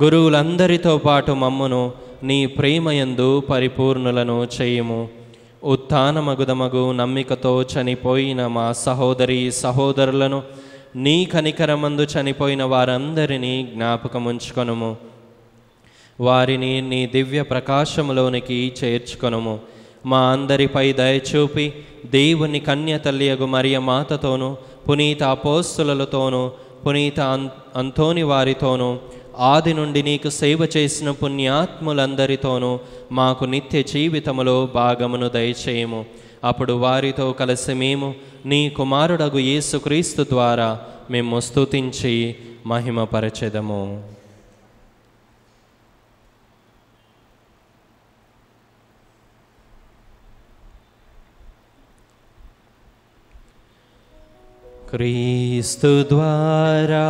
గురువులందరితో పాటు మమ్మును నీ ప్రేమయందు పరిపూర్ణులను చేయుము. ఉత్థానమగుదమగు నమ్మికతో చనిపోయిన మా సహోదరి సహోదరులను, నీ కనికరమందు చనిపోయిన వారందరినీ జ్ఞాపకముంచుకొనుము. వారిని నీ దివ్య ప్రకాశములోనికి చేర్చుకొనుము. మా అందరిపై దయచూపి దేవుని కన్యతల్లియగు మరియ మాతతోనూ, పునీత అపోస్తులతోనూ, పునీత అంతోని వారితోనూ, ఆది నుండి నీకు సేవ చేసిన పుణ్యాత్ములందరితోనూ మాకు నిత్య జీవితములో భాగమును దయచేయము. అప్పుడు వారితో కలిసి మేము నీ కుమారుడగు యేసుక్రీస్తు ద్వారా మేము స్తుతించి మహిమపరచెదము. క్రీస్తు ద్వారా,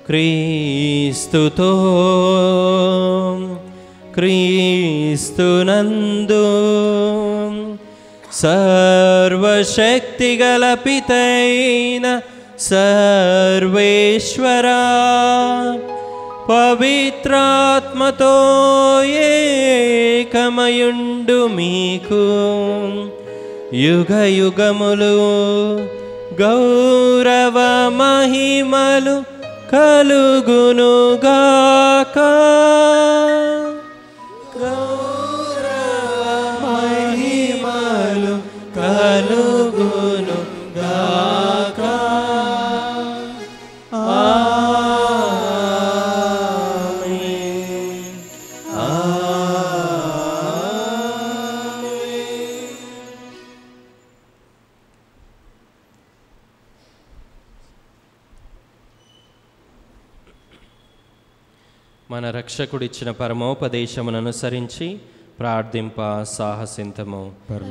క్రీస్తుతో, క్రీస్తునందు సర్వశక్తిగల పితైన సర్వేశ్వరా, పవిత్రాత్మతో ఏకమయుండు మీకు యుగ యుగములు గౌరవ మహిమలు కలుగునుగాక. గౌరవ మహిమలు కలుగునుగాక. ఆమేన్. మన రక్షకుడిచ్చిన పరమోపదేశమును అనుసరించి ప్రార్థింప సాహసింతము.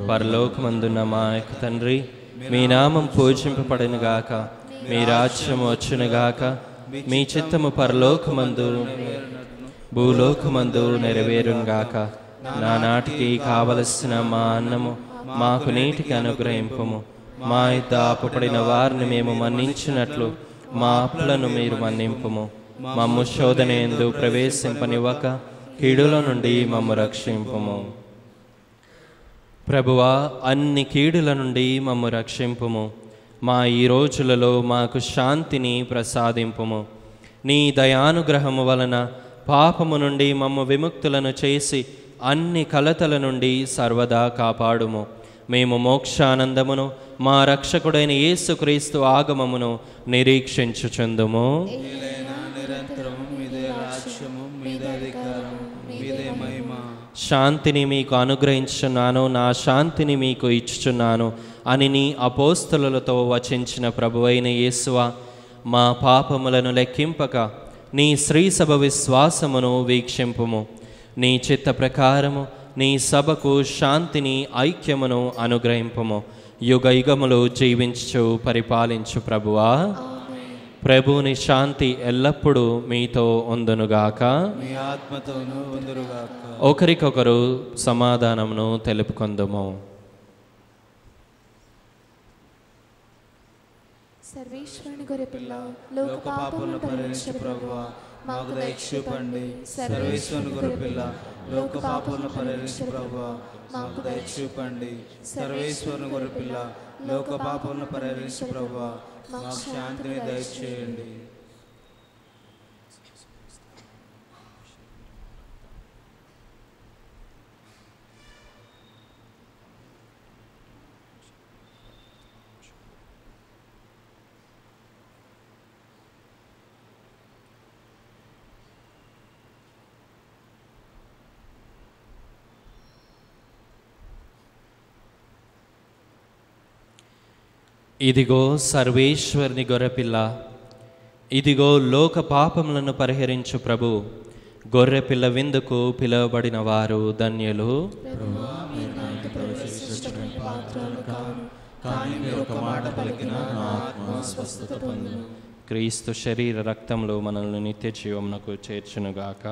పరలోకమందున్న మా యొక్క తండ్రి, మీ నామం పూజింపబడునుగాక, మీ రాజ్యము వచ్చునుగాక, మీ చిత్తము పరలోకమందు భూలోకమందు నెరవేరునుగాక. నానాటికి కావలసిన మా అన్నము మాకు నీటికి అనుగ్రహింపము. మా యొద్ద అప్పుపడిన వారిని మేము మన్నించినట్లు మా అప్పులను మీరు మన్నింపుము. మమ్ము శోధన యందు ప్రవేశింపనివ్వక కీడుల నుండి మమ్ము రక్షింపుము. ప్రభువా, అన్ని కీడుల నుండి మమ్ము రక్షింపుము. మా ఈ రోజులలో మాకు శాంతిని ప్రసాదింపుము. నీ దయానుగ్రహము వలన పాపము నుండి మమ్ము విముక్తులను చేసి అన్ని కలతల నుండి సర్వదా కాపాడుము. మేము మోక్షానందమును మా రక్షకుడైన యేసుక్రీస్తు ఆగమమును నిరీక్షించుచుందుము. శాంతిని మీకు అనుగ్రహించుచున్నాను, నా శాంతిని మీకు ఇచ్చుచున్నాను అని నీ అపోస్తలులతో వచించిన ప్రభువైన యేసువా, మా పాపములను లెక్కింపక నీ శ్రీసభ విశ్వాసమును వీక్షింపుము. నీ చిత్త ప్రకారము నీ సభకు శాంతిని ఐక్యమును అనుగ్రహింపుము. యుగ యుగములు జీవించు పరిపాలించు ప్రభువా. ప్రభుని శాంతి ఎల్లప్పుడూ మీతో ఉందునుగాక, మీ ఆత్మతోనూ ఉందురుగాక. ఒకరికొకరు సమాధానమును తెలుపుకొందుము. సర్వేశ్వరుని గొర్రెపిల్ల, లోక పాపములను పరిహరించు ప్రభువా, మాకు దయ చూపండి. సర్వేశ్వరుని గొర్రెపిల్ల, లోక పాపములను పరిహరించు ప్రభువా, మాకు దయ చూపండి. సర్వేశ్వరుని గొర్రెపిల్ల, లోక పాపములను పరిహరించు ప్రభువా, మాకు శాంతిని దయచేయండి. ఇదిగో సర్వేశ్వరుని గొర్రెపిల్ల, ఇదిగో లోక పాపములను పరిహరించు ప్రభు. గొర్రెపిల్ల విందుకు పిలువబడిన వారు ధన్యులు. క్రీస్తు శరీర రక్తంలో మనల్ని నిత్య జీవమునకు చేర్చునుగాక.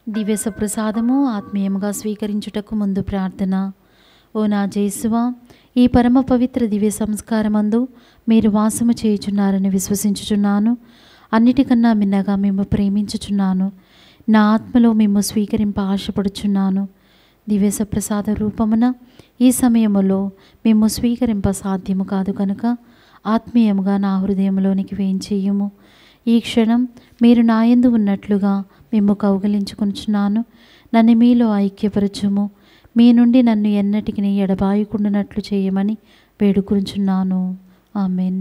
దివ్య సప్రసాదము ఆత్మీయముగా స్వీకరించుటకు ముందు ప్రార్థన. ఓ నా జేసువా, ఈ పరమ పవిత్ర దివ్య సంస్కారమందు మీరు వాసము చేయుచున్నారని విశ్వసించుచున్నాను. అన్నిటికన్నా మిన్నగా మేము ప్రేమించుచున్నాను. నా ఆత్మలో మేము స్వీకరింప ఆశపడుచున్నాను. దివ్య సప్రసాద రూపమున ఈ సమయములో మేము స్వీకరింప సాధ్యము కాదు కనుక ఆత్మీయముగా నా హృదయంలోనికి వేయించేయుము. ఈ క్షణం మీరు నాయందు ఉన్నట్లుగా మేము కౌగలించుకొనుచున్నాను. నన్ను మీలో ఐక్యపరచుము. మీ నుండి నన్ను ఎన్నటికి ఎడబాయకుండానట్లు చేయమని వేడుకుంటున్నాను. ఆమెన్.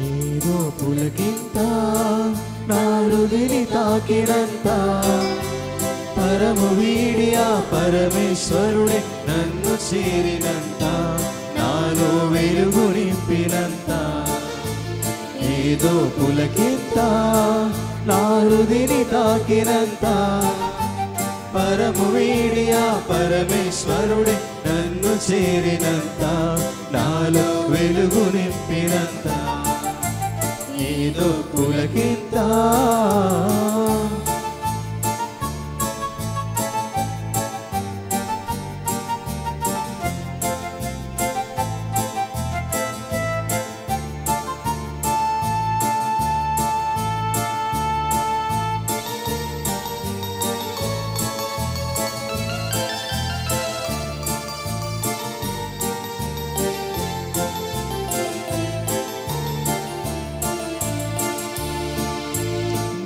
ఏదో పులకింత నాలుగిని తాకినంత పరము వీడియా పరమేశ్వరుడే నన్ను చేరినంత నాలో వెలుగు నింపినంత. ఏదో పులకింత నాలుగిని తాకినంత పరము వీడియా పరమేశ్వరుడే నన్ను చేరినంత నాలో వెలుగు నింపినంత. ఏదో పులకింత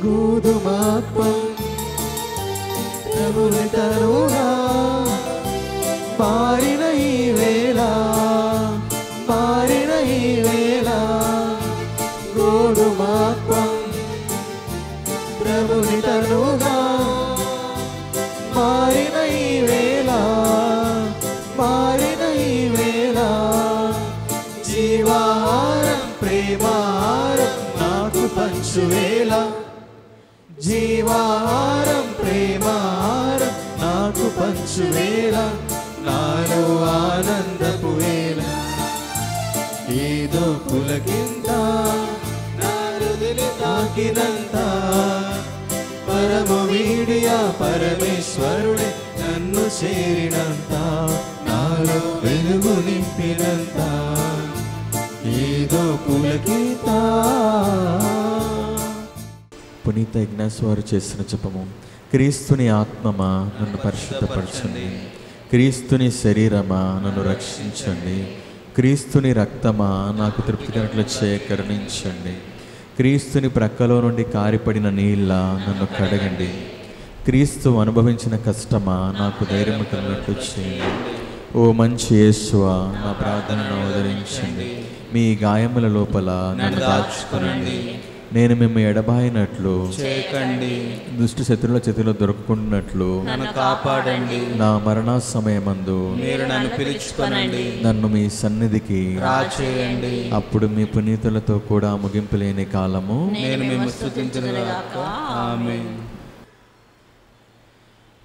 గోధుమాత్మం ప్రభుని తరుగా మారిన ఈ వేళ, మారిన ఈ వేళ. గోధుమాత్మం ప్రభుని తరుగా మారిన ఈ వేళ, మారిన ఈ వేళ. జీవాహారం ప్రేమాహారం నాకు పంచువేళ, జీవాహారం ప్రేమాహారం నాకు పంచువేళ. నాలో ఆనందపు వేళ. ఏదో పులకింత నా హృదయని తాకినంత పరమ వీడియా పరమేశ్వరుడే నన్ను చేరినంత నాలో వెలుగు నింపినంత. ఏదో పులకింత. పునీత ఇగ్నాస్ వారు చేసిన జపము. క్రీస్తుని ఆత్మమా నన్ను పరిశుద్ధపరచండి, క్రీస్తుని శరీరమా నన్ను రక్షించండి, క్రీస్తుని రక్తమా నాకు తృప్తికరట్లు చేయ కరుణించండి, క్రీస్తుని ప్రక్కలో నుండి కారిపడిన నీళ్ళ నన్ను కడగండి, క్రీస్తు అనుభవించిన కష్టమా నాకు ధైర్యం కలిగినట్లు చేయండి. ఓ మంచి యేసువా, నా ప్రార్థనను ఆదరించండి, మీ గాయముల లోపల నన్ను దాచుకునండి. నేను మేము ఎడబాయినట్లు చేయకండి, దుష్ట శత్రుల చేతిలో దొరుకుకున్నట్లు నన్ను కాపాడండి. నా మరణ సమయమందు మీరు నన్ను పిలుచుకొనండి, నన్ను మీ సన్నిధికి రాచేయండి. అప్పుడు మీ పునీతులతో కూడా ముగింపు లేని కాలము నేను మిమ్మల్ని స్తుతించునుగాక. ఆమేన్.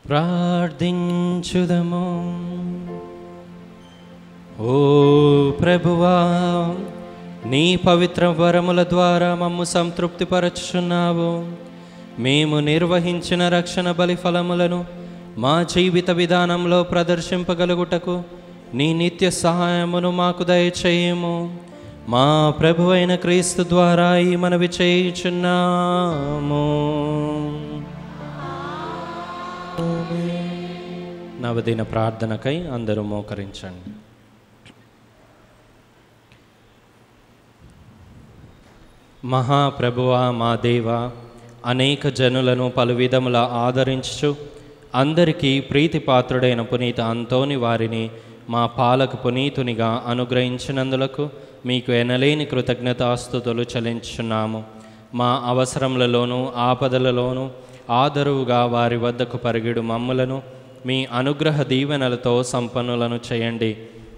ప్రార్థించుదము. ఓ ప్రభువా, నీ పవిత్ర వరముల ద్వారా మమ్ము సంతృప్తిపరచుచున్నావు. మేము నిర్వహించిన రక్షణ బలి ఫలములను మా జీవిత విధానంలో ప్రదర్శింపగలుగుటకు నీ నిత్య సహాయమును మాకు దయచేయము. మా ప్రభువైన క్రీస్తు ద్వారా ఈ మనవి చేయుచున్నాము. నవదిన ప్రార్థనకై అందరూ మోకరించండి. మహాప్రభువా, మా దేవా, అనేక జనులను పలు విధముల ఆదరించుచు అందరికీ ప్రీతిపాత్రుడైన పునీత అంతోని వారిని మా పాలక పునీతునిగా అనుగ్రహించినందులకు మీకు ఎనలేని కృతజ్ఞతాస్తుతులు చెల్లించున్నాము. మా అవసరములలోనూ ఆపదలలోనూ ఆదరువుగా వారి వద్దకు పరిగెడు మమ్ములను మీ అనుగ్రహ దీవెనలతో సంపన్నులను చేయండి.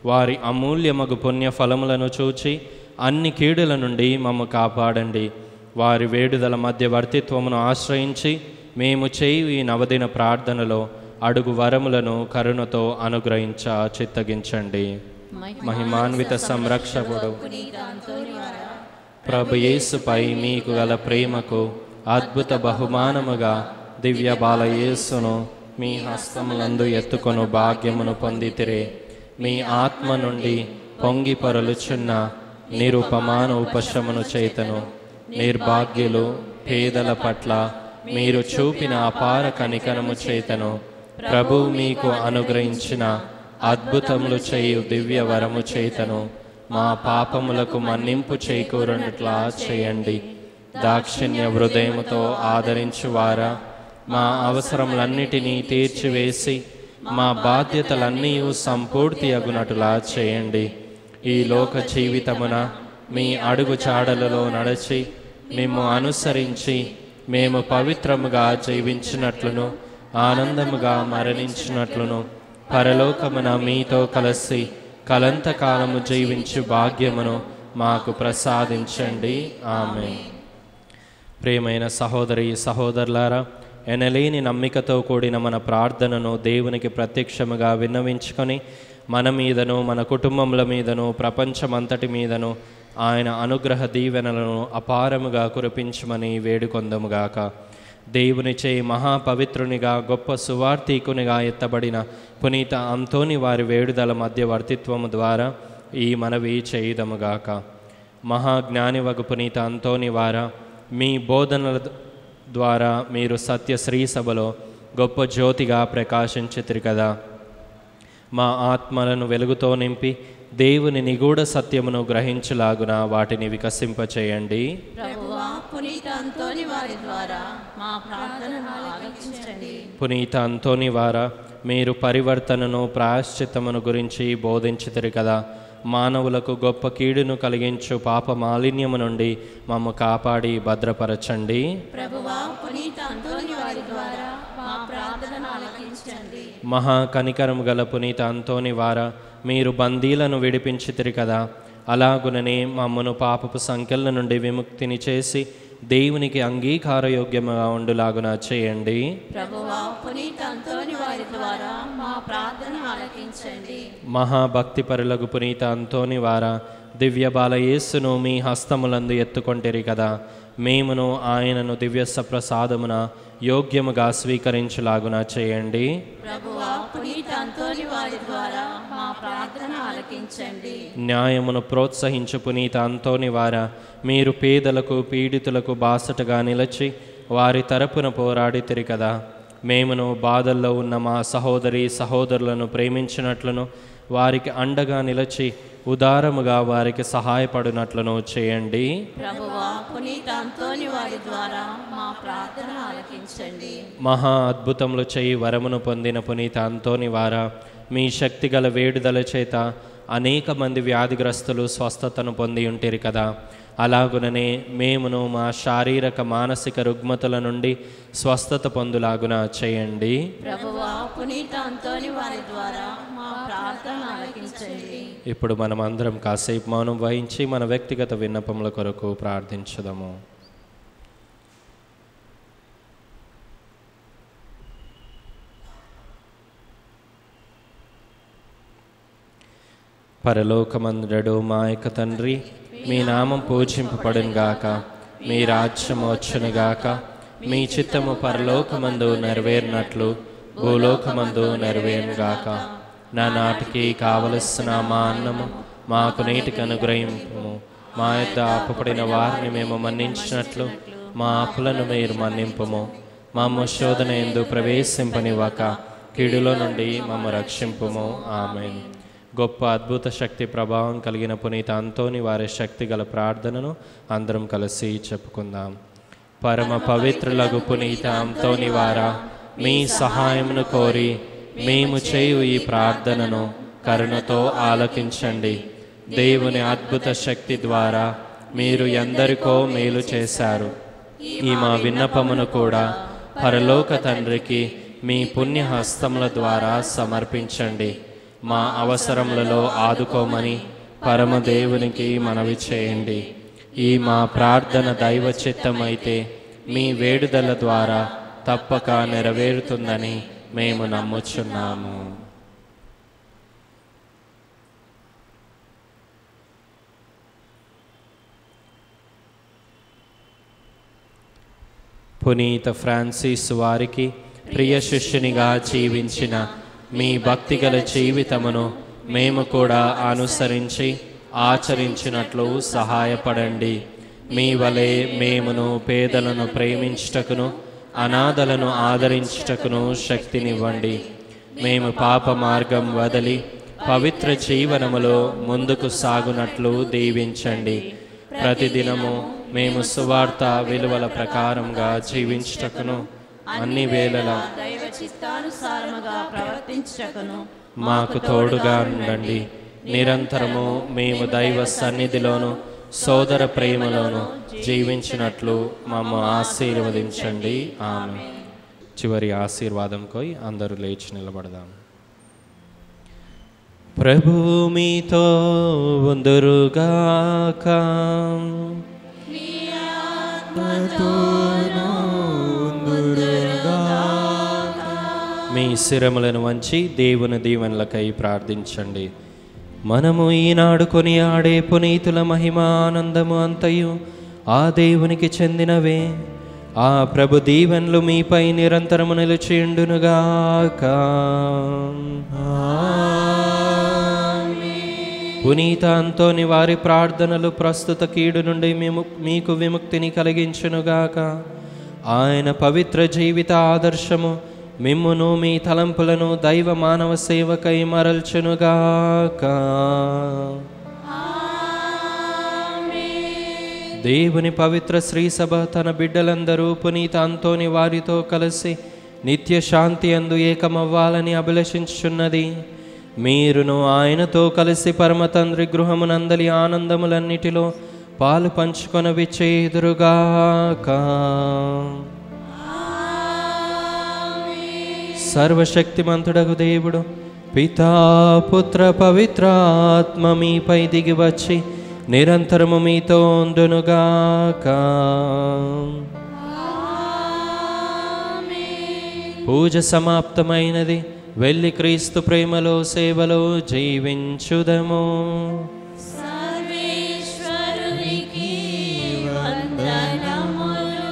వారి అమూల్యమగు పుణ్య ఫలములను చూచి అన్ని కీడుల నుండి మమ్ము కాపాడండి. వారి వేడుదల మధ్యవర్తిత్వమును ఆశ్రయించి మేము చేయు ఈ నవదిన ప్రార్థనలో అడుగు వరములను కరుణతో అనుగ్రహించ చిత్తగించండి. మహిమాన్విత సంరక్షకుడు ప్రభు యేసుపై మీకు గల ప్రేమకు అద్భుత బహుమానముగా దివ్య బాలయేసును మీ హస్తములందు ఎత్తుకొను భాగ్యమును పొందితిరే. మీ ఆత్మ నుండి పొంగి పొరలుచున్న నిరుపమాన ఉపశమను చేతను నిర్భాగ్యులు పేదల పట్ల మీరు చూపిన అపార కనికరము చేతను ప్రభు మీకు అనుగ్రహించిన అద్భుతములు చేయు దివ్య వరము చేతను మా పాపములకు మన్నింపు చేకూరనట్లా చేయండి. దాక్షిణ్య హృదయముతో ఆదరించువారా, మా అవసరములన్నిటినీ తీర్చివేసి మా బాధ్యతలన్నీ సంపూర్తి అగునటులా చేయండి. ఈ లోక జీవితమున మీ అడుగు చాడలలో నడచి మేము అనుసరించి మేము పవిత్రముగా జీవించినట్లును ఆనందముగా మరణించినట్లును పరలోకమున మీతో కలిసి కలంతకాలము జీవించు భాగ్యమును మాకు ప్రసాదించండి. ఆమేన్. ప్రియమైన సహోదరి సహోదరులారా, ఎనలేని నమ్మికతో కూడిన మన ప్రార్థనను దేవునికి ప్రత్యక్షముగా విన్నవించుకొని మన మీదను మన కుటుంబముల మీదను ప్రపంచమంతటి మీదను ఆయన అనుగ్రహ దీవెనలను అపారముగా కురిపించమని వేడుకొందముగాక. దేవునిచే మహాపవిత్రునిగా గొప్ప సువార్థికునిగా ఎత్తబడిన పునీత అంతోని వారి వేడుదల మధ్యవర్తిత్వము ద్వారా ఈ మనవి చేయుదముగాక. మహాజ్ఞానివగు పునీత అంతోని వారా, మీ బోధనల ద్వారా మీరు సత్య శ్రీ సభలో గొప్ప జ్యోతిగా ప్రకాశించితిరి కదా. మా ఆత్మలను వెలుగుతో నింపి దేవుని నిగూఢ సత్యమును గ్రహించులాగున వాటిని వికసింపచేయండి. పునీత అంతోని వారా, మీరు పరివర్తనను ప్రాయశ్చిత్తమును గురించి బోధించితిరి కదా. మానవులకు గొప్ప కీడును కలిగించు పాప మాలిన్యము నుండి మమ్ము కాపాడి భద్రపరచండి. మహా కనికరము గల పునీత అంతోని వారా, మీరు బందీలను విడిపించితిరి కదా. అలాగుననే మమ్మను పాపపు సంఖ్యల నుండి విముక్తిని చేసి దేవునికి అంగీకారయోగ్యముగా ఉండులాగున చేయండి. మహాభక్తి పరులకు పునీత అంతోని వారా, దివ్య బాలయేసును మీ హస్తములందు ఎత్తుకొంటిరి కదా. మేమును ఆయనను దివ్య సప్రసాదమున యోగ్యముగా స్వీకరించులాగున చేయండి. న్యాయమును ప్రోత్సహించు పునీత అంతోని వారా, మీరు పేదలకు పీడితులకు బాసటగా నిలిచి వారి తరపున పోరాడితిరి కదా. మేమును బాధల్లో ఉన్న మా సహోదరి సహోదరులను ప్రేమించినట్లును వారికి అండగా నిలిచి ఉదారముగా వారికి సహాయపడినట్లును చేయండి. మహా అద్భుతములు చేయి వరమును పొందిన పునీత అంతోని వారా, మీ శక్తిగల వేడుదల చేత అనేక మంది వ్యాధిగ్రస్తులు స్వస్థతను పొంది ఉంటిరి కదా. అలాగుననే మేమును మా శారీరక మానసిక రుగ్మతల నుండి స్వస్థత పొందులాగున చేయండి. ఇప్పుడు మనం అందరం కాసేపు మౌనం వహించి మన వ్యక్తిగత విన్నపముల కొరకు ప్రార్థించుదాము. పరలోకమందుడు మా యొక్క తండ్రి, మీ నామం పూజింపబడునుగాక, మీ రాజ్యం వచ్చునుగాక, మీ చిత్తము పరలోకమందు నెరవేరినట్లు భూలోకమందు నెరవేరునుగాక. నా నాటికి కావలసిన మా అన్నము మాకు నేటికి అనుగ్రహింపుము. మా యొద్ద అప్పుపడిన వారిని మేము మన్నించినట్లు మా అప్పులను మీరు మన్నింపుము. మమ్ము శోధన యందు ప్రవేశింపనివ్వక కీడులో నుండి మమ్ము రక్షింపుము. ఆమేన్. గొప్ప అద్భుత శక్తి ప్రభావం కలిగిన పునీత అంతోని వారి శక్తి గల ప్రార్థనను అందరం కలిసి చెప్పుకుందాం. పరమ పవిత్రులకు పునీత అంతోని వారా, మీ సహాయమును కోరి మేము చేయు ఈ ప్రార్థనను కరుణతో ఆలకించండి. దేవుని అద్భుత శక్తి ద్వారా మీరు ఎందరికో మేలు చేశారు. ఈ మా విన్నపమును కూడా పరలోక తండ్రికి మీ పుణ్యహస్తముల ద్వారా సమర్పించండి. మా అవసరములలో ఆదుకోమని పరమదేవునికి మనవి చేయండి. ఈ మా ప్రార్థన దైవ చిత్తమైతే మీ వేడుదల ద్వారా తప్పక నెరవేరుతుందని మేము నమ్ముచున్నాము. పునీత ఫ్రాన్సిస్ వారికి ప్రియ శిష్యునిగా జీవించిన మీ భక్తిగల జీవితమును మేము కూడా అనుసరించి ఆచరించినట్లు సహాయపడండి. మీ వలె మేమును పేదలను ప్రేమించుటకును అనాథలను ఆదరించుటకును శక్తినివ్వండి. మేము పాప మార్గం వదిలి పవిత్ర జీవనములో ముందుకు సాగునట్లు దీవించండి. ప్రతిదినము మేము సువార్త విలువల ప్రకారంగా జీవించుటకును అన్ని వేళలా దైవ చిత్తానుసారముగా ప్రవర్తించుటకును మాకు తోడుగా ఉండండి. నిరంతరము మేము దైవ సన్నిధిలోను సోదర ప్రేమలోను జీవించినట్లు మమ్ము ఆశీర్వదించండి. ఆమేన్. చివరి ఆశీర్వాదం కోయి అందరూ లేచి నిలబడదాం. ప్రభువు మీతో ఉందురుగాక. మీ శిరములను వంచి దేవుని దీవెనలకై ప్రార్థించండి. మనము ఈనాడు కొనియాడే పునీతుల మహిమానందము అంతయు ఆ దేవునికి చెందినవే. ఆ ప్రభు దీవెనలు మీపై నిరంతరము నిలిచియుండునుగాక. పునీత అంతోని వారి ప్రార్థనలు ప్రస్తుత కీడు నుండి మీకు విముక్తిని కలిగించునుగాక. ఆయన పవిత్ర జీవిత ఆదర్శము మిమ్మును మీ తలంపులను దైవ మానవ సేవకై మరల్చునుగాక. దేవుని పవిత్ర శ్రీ సభ తన బిడ్డలందరూ పునీత అంతోని వారితో కలిసి నిత్య శాంతి అందు ఏకమవ్వాలని అభిలషించుచున్నది. మీరును ఆయనతో కలిసి పరమ తండ్రి గృహమునందలి ఆనందములన్నిటిలో పాలు పంచుకొన విచ్చేదురుగాక. సర్వశక్తిమంతుడగు దేవుడు పితా పుత్ర పవిత్రాత్మ మీపై దిగి వచ్చి నిరంతరము మీతో ఉండునుగాక. పూజ సమాప్తమైనది. వెళ్ళి క్రీస్తు ప్రేమలో సేవలో జీవించుదము. సర్వేశ్వరునికి వందనములు.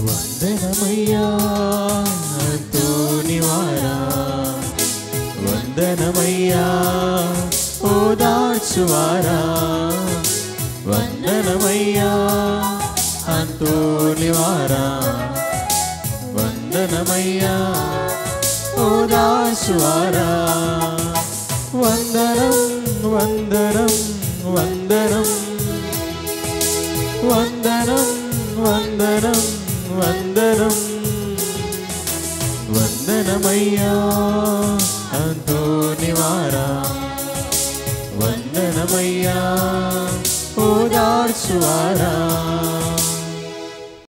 వందనమయ్యా అంతోని వారా, వందనమయ్యా ఓదార్చువారా, వందనమయ్యా అంతోని వారా, వందనమయ్యా ఓదార్చువారా. వందనం వందనం వందనం వందనం వందనం వందనం వందనమయ్యా